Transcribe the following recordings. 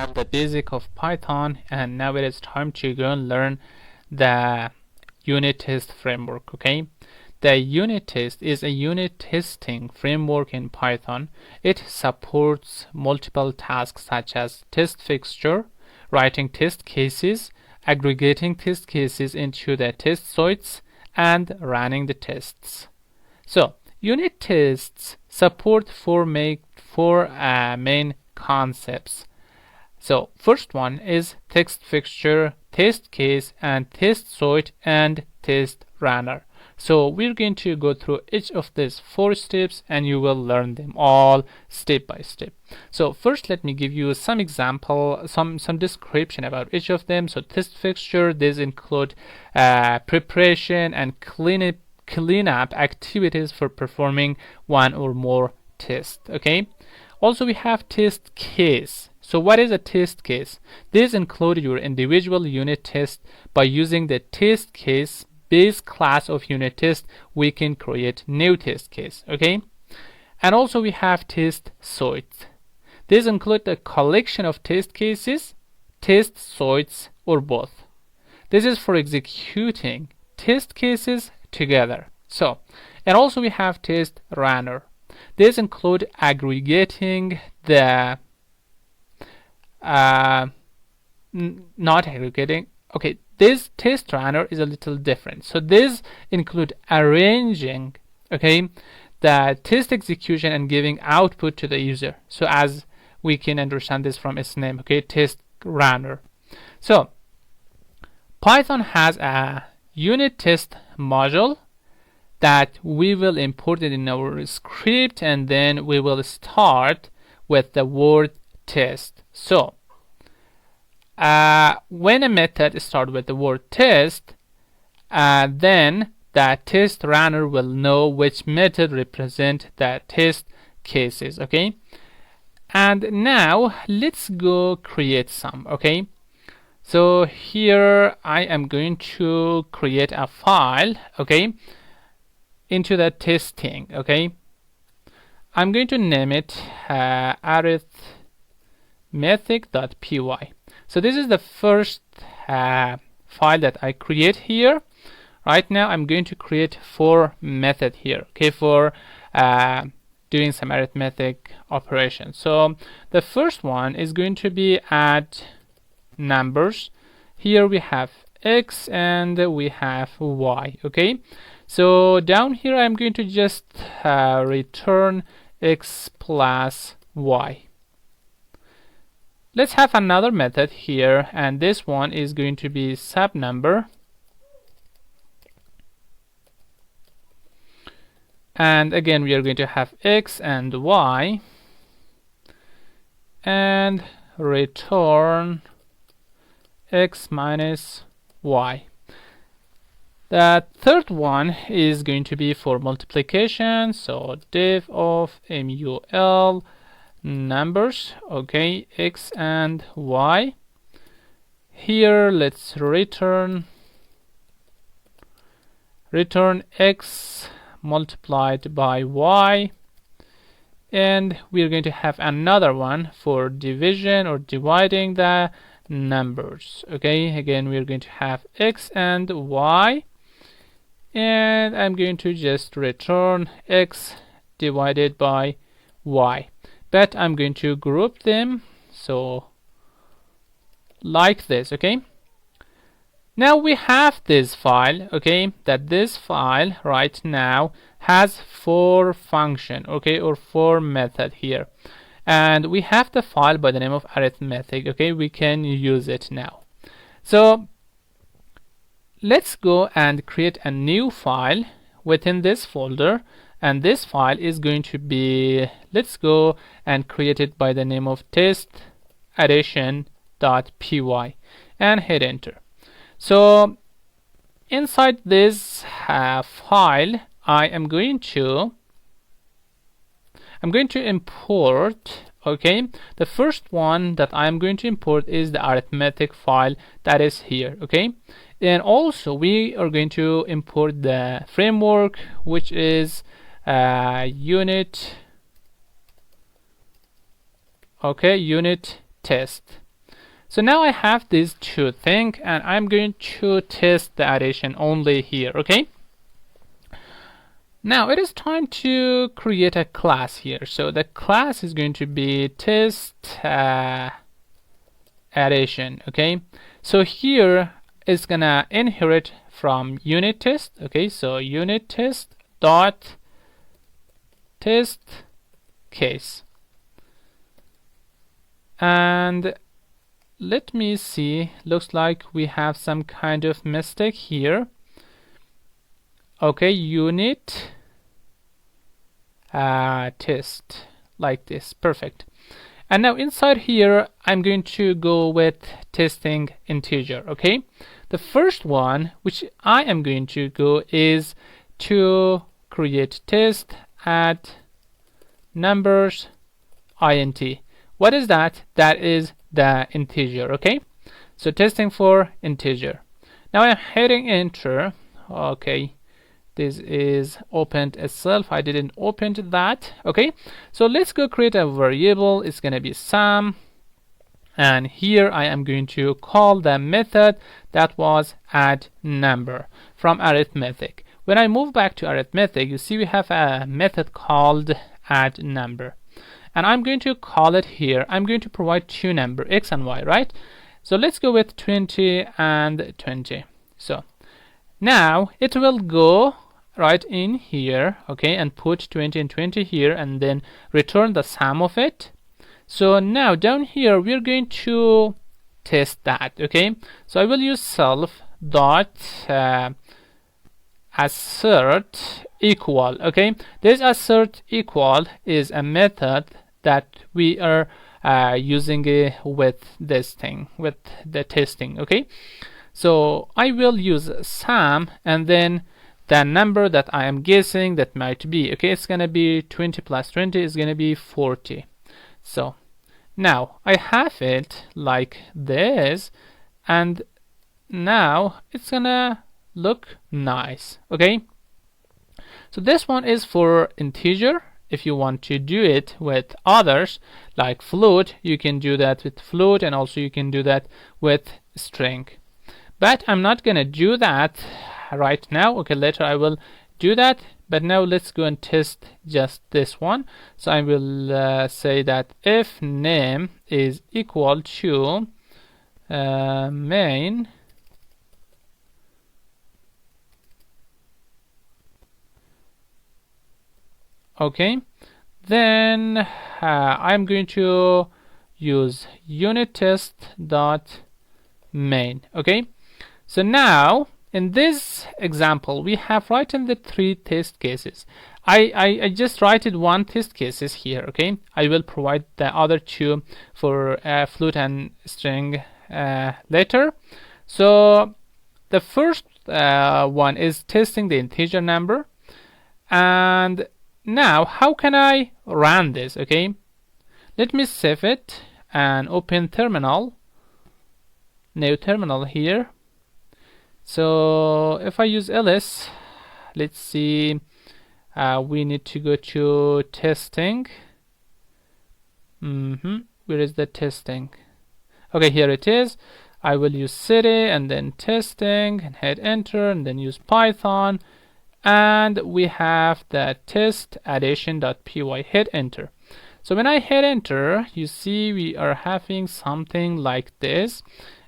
understand the basic of Python, and now it is time to go and learn the unit test framework. Okay, the unit test is a unit testing framework in Python. It supports multiple tasks such as test fixture, writing test cases, aggregating test cases into the test suites, and running the tests. So unit tests support four main concepts. So first one is test fixture, test case, and test suite, and test runner. So we're going to go through each of these 4 steps, and you will learn them all step by step. So first, let me give you some example, some description about each of them. So test fixture, these include preparation and cleanup activities for performing one or more tests. Okay. Also, we have test case. So what is a test case? These include your individual unit test. By using the test case base class of unit test, we can create new test case. Okay. And also we have test suites. These include the collection of test cases, test suites, or both. This is for executing test cases together. So, and also we have test runner. These include aggregating the not aggregating. Okay, this test runner is a little different. So these include arranging, okay, the test execution and giving output to the user. So as we can understand this from its name, okay, test runner. So Python has a unit test module that we will import it in our script, and then we will start with the word test. So when a method starts with the word test, then the test runner will know which method represent the test cases. Okay, and now let's go create some. Okay, so here I am going to create a file, okay, into the testing. Okay, I'm going to name it arithmetic.py. So this is the first file that I create here. Right now I'm going to create 4 methods here, okay, for doing some arithmetic operations. So the first one is going to be add numbers. Here we have x and we have y. Okay, so down here I'm going to just return x plus y. Let's have another method here, and this one is going to be sub number, and again we are going to have x and y, and return x minus y. The third one is going to be for multiplication, so div of mul numbers, okay, x and y. Here let's return x multiplied by y, and we're going to have another one for division or dividing the numbers. Okay, again we're going to have x and y, and I'm going to just return x divided by y, but I'm going to group them, so like this. Okay, now we have this file, okay, that this file right now has 4 function, okay, or 4 method here, and we have the file by the name of arithmetic. Okay, we can use it now. So let's go and create a new file within this folder, and this file is going to be, let's go and create it by the name of test addition.py and hit enter. So inside this file I am going to import, okay, the first one that I'm going to import is the arithmetic file that is here. Okay, and also we are going to import the framework, which is unit test. So now I have these two things, and I'm going to test the addition only here. Okay, now it is time to create a class here. So the class is going to be test addition. Okay, so here it's gonna inherit from unittest. Okay, so unittest dot test case, and let me see, looks like we have some kind of mistake here. Okay, unit test, like this, perfect. And now inside here I'm going to go with testing integer. Okay, the first one which I am going to go is to create test at numbers int. What is that? That is the integer. Okay, so testing for integer. Now I'm hitting enter. Okay, this is opened itself, I didn't open that. Okay, so let's go create a variable. It's gonna be sum, and here I am going to call the method that was add number from arithmetic. When I move back to arithmetic, you see we have a method called add number, and I'm going to call it here. I'm going to provide two numbers, x and y, right? So let's go with 20 and 20. So now it will go right in here, okay, and put 20 and 20 here, and then return the sum of it. So now down here we're going to test that. Okay, so I will use self dot assert equal. Okay, this assert equal is a method that we are using with this thing, with the testing. Okay, so I will use sum, and then the number that I am guessing that might be, okay, it's gonna be 20 plus 20 is gonna be 40. So now I have it like this, and now it's gonna look nice. Okay, so this one is for integer. If you want to do it with others like float, you can do that with float, and also you can do that with string, but I'm not gonna do that right now. Okay, later I will do that, but now let's go and test just this one. So I will say that if name is equal to main okay, then I'm going to use unittest dot main. Okay, so now in this example we have written the three test cases. I just written one test cases here. Okay, I will provide the other two for float and string later. So the first one is testing the integer number, and now how can I run this? Okay, let me save it and open terminal, new terminal here. So if I use ls, let's see, we need to go to testing. Where is the testing? Okay, here it is. I will use city and then testing and hit enter, and then use Python, and we have the test addition.py. Hit enter. So when I hit enter, you see we are having something like this.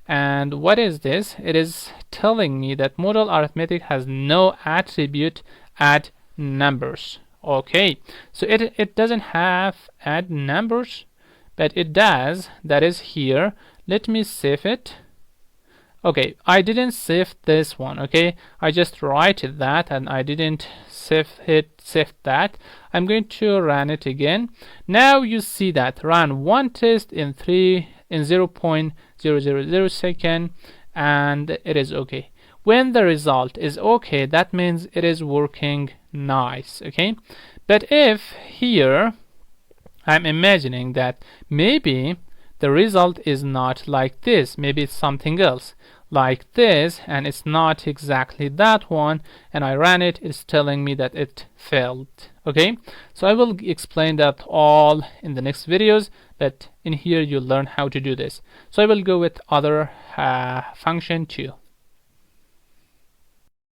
And what is this? It is telling me that modal arithmetic has no attribute add numbers. Okay, so it doesn't have add numbers, but it does. That is here. Let me save it. Okay, I didn't save this one. Okay, I just write that and I didn't save that. I'm going to run it again. Now you see that run one test in 0.000 second, and it is okay. When the result is okay, that means it is working nice. Okay, but if here I'm imagining that maybe the result is not like this, maybe it's something else like this, and it's not exactly that one, and I ran it, it's telling me that it failed. Okay, so I will explain that all in the next videos, but in here you learn how to do this. So I will go with other function 2.